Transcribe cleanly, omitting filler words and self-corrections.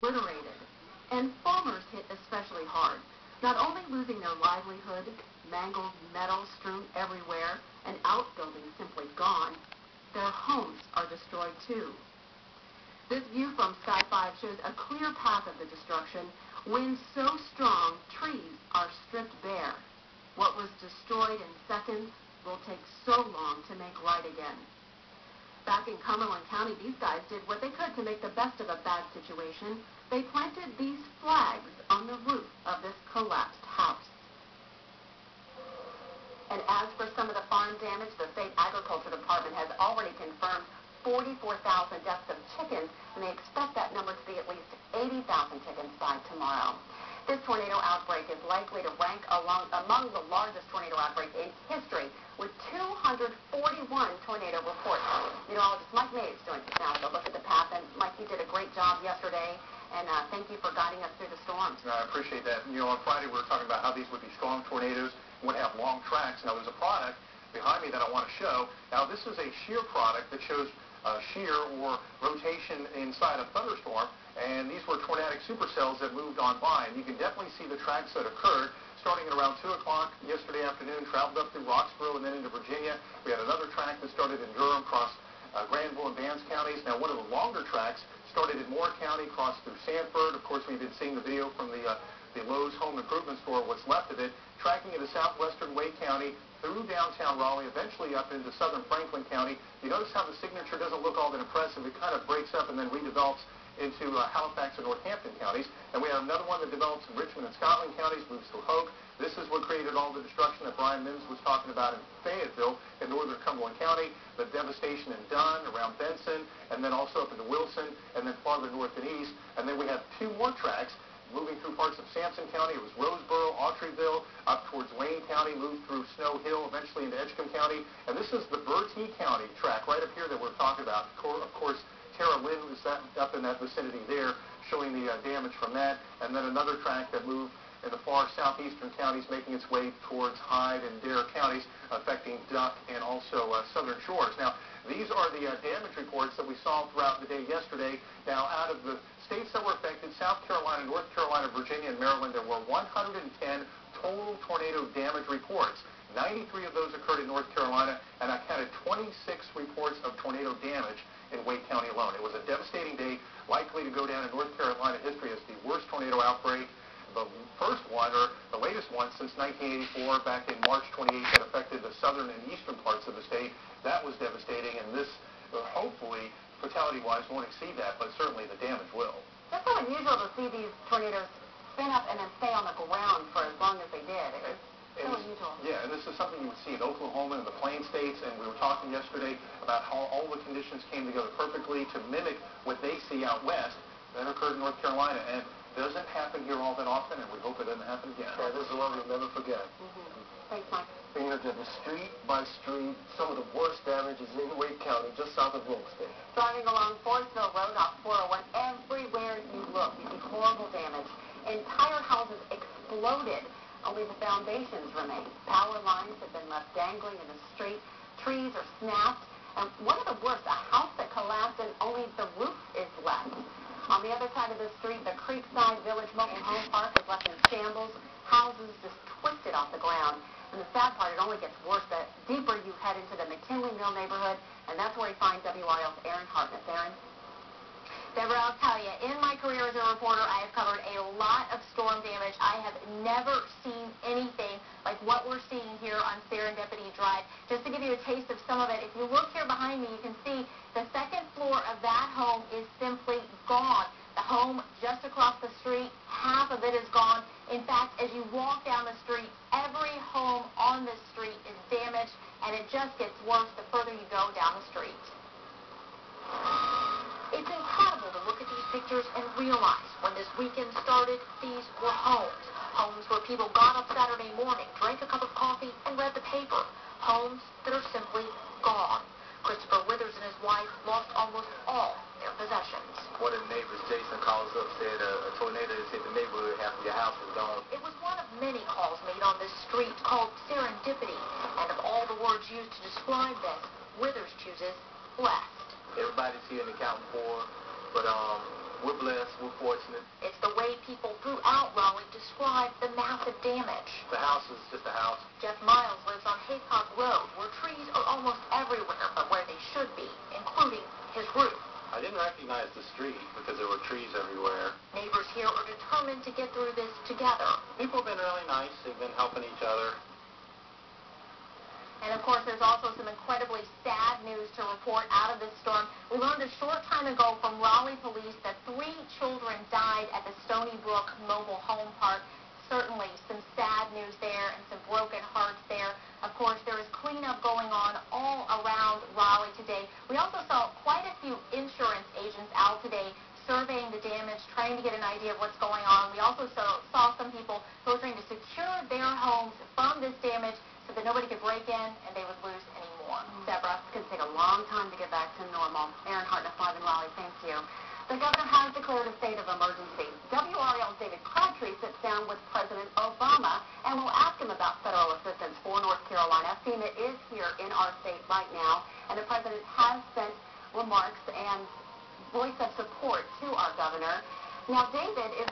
obliterated. And farmers hit especially hard, not only losing their livelihood, mangled metal strewn everywhere, and outbuildings simply gone, their homes are destroyed too. This view from Sky 5 shows a clear path of the destruction. Winds so strong, trees are stripped bare. What was destroyed in seconds will take so long to make right again. Back in Cumberland County, these guys did what they could to make the best of a bad situation. They planted these flags on the roof of this collapsed house. And as for some of the farm damage, the state agriculture department has already confirmed 44,000 deaths of chickens, and they expect that number to be at least 80,000 chickens by tomorrow. This tornado outbreak is likely to rank among the largest tornado outbreaks in history, with 241 tornado reports. Meteorologist Mike May is doing now to look at the path, and Mike, you did a great job yesterday, and thank you for guiding us through the storms. I appreciate that. On Friday we were talking about how these would be strong tornadoes, would have long tracks. Now there's a product behind me that I want to show. Now this is a shear product that shows shear or rotation inside a thunderstorm, and these were tornadic supercells that moved on by, and you can definitely see the tracks that occurred starting at around 2 o'clock yesterday afternoon, traveled up through Roxborough and then into Virginia. We had another track that started in Durham, crossed Granville and Vance counties. Now one of the longer tracks started in Moore County, crossed through Sanford. Of course, we've been seeing the video from the Lowe's Home Improvement Store, what's left of it, tracking into southwestern Wake County, through downtown Raleigh, eventually up into southern Franklin County. You notice how the signature doesn't look all that impressive. It kind of breaks up and then redevelops into Halifax and Northampton counties. And we have another one that develops in Richmond and Scotland counties, moves through Hoke. This is what created all the destruction that Brian Mims was talking about in Fayetteville in northern Cumberland County, the devastation in Dunn, around Benson, and then also up into Wilson, and then farther north and east. And then we have two more tracks moving through parts of Sampson County. It was Roseboro, Autryville, up towards Wayne County, moved through Snow Hill, eventually into Edgecombe County. And this is the Bertie County track right up here that we're talking about. Of course, Tara Lynn was up in that vicinity there, showing the damage from that. And then another track that moved in the far southeastern counties, making its way towards Hyde and Dare counties, affecting Duck and also Southern Shores. Now, these are the damage reports that we saw throughout the day yesterday. Now, out of the states that were affected, South Carolina, North Carolina, Virginia, and Maryland, there were 110 total tornado damage reports. 93 of those occurred in North Carolina, and I counted 26 reports of tornado damage in Wake County alone. It was a devastating day, likely to go down in North Carolina history as the worst tornado outbreak. The first one, or the latest one, since 1984, back in March 28th, that affected the southern and eastern parts of the state. That was devastating, and this, hopefully, fatality-wise, won't exceed that, but certainly the damage will. It's so unusual to see these tornadoes spin up and then stay on the ground for as long as they did. It's so unusual. Yeah, and this is something you would see in Oklahoma and the Plain States, and we were talking yesterday about how all the conditions came together perfectly to mimic what they see out west that occurred in North Carolina, and doesn't happen here all that often, and we hope it doesn't happen again. Yeah, this is one we'll never forget. Thanks, Mike. Street by street, some of the worst damage is in Wake County, just south of Wilkesboro. Driving along Forestville Road off 401, everywhere you look, you see horrible damage. Entire houses exploded. Only the foundations remain. Power lines have been left dangling in the street. Trees are snapped. And one of the worst, a house that collapsed and only the roof is left. On the other side of the street, the Creekside Village Mobile Home Park is left in shambles. Houses just twisted off the ground. And the sad part, it only gets worse the deeper you head into the McKinley Mill neighborhood, and that's where we find WIL's Aaron Hartnett. Aaron? Deborah, I'll tell you, in my career as a reporter, I have covered a lot of storm damage. I have never seen anything like what we're seeing here on Serendipity Drive. Just to give you a taste of some of it, if you look here behind me, you can see the second floor of that home is simply gone. The home just across the street, half of it is gone. In fact, as you walk down the street, every home on this street is damaged, and it just gets worse the further you go down the street. It's incredible to look at these pictures and realize when this weekend started, these were homes. Homes where people got up Saturday morning, drank a cup of coffee, and read the paper. Homes that are simply gone. Christopher Withers and his wife lost almost all their possessions. One of the neighbors, Jason, calls up, said a tornado has hit the neighborhood, half of your house is gone. It was one of many calls made on this street called Serendipity, and of all the words used to describe this, Withers chooses blessed. Everybody's here and accounting for, but We're blessed. We're fortunate. It's the way people throughout Raleigh describe the massive damage. The house is just a house. Jeff Miles lives on Haycock Road, where trees are almost everywhere but where they should be, including his roof. I didn't recognize the street because there were trees everywhere. Neighbors here are determined to get through this together. People have been really nice. They've been helping each other. And of course, there's also some incredibly sad news to report out of this storm. We learned a short time ago from Raleigh police that 3 children died at the Stony Brook Mobile Home Park. Certainly some sad news there and some broken hearts there. Of course, there is cleanup going on all around Raleigh today. We also saw quite a few insurance agents out today surveying the damage, trying to get an idea of what's going on. We also saw some people who were trying to secure their homes from this damage so that nobody could break in and they would lose any more. Deborah? It's going to take a long time to get back to normal. Aaron Hartnett, live in Raleigh, thank you. The governor has declared a state of emergency. WRL's David Crabtree sits down with President Obama and will ask him about federal assistance for North Carolina. FEMA is here in our state right now, and the president has sent remarks and voice of support to our governor. Now, David is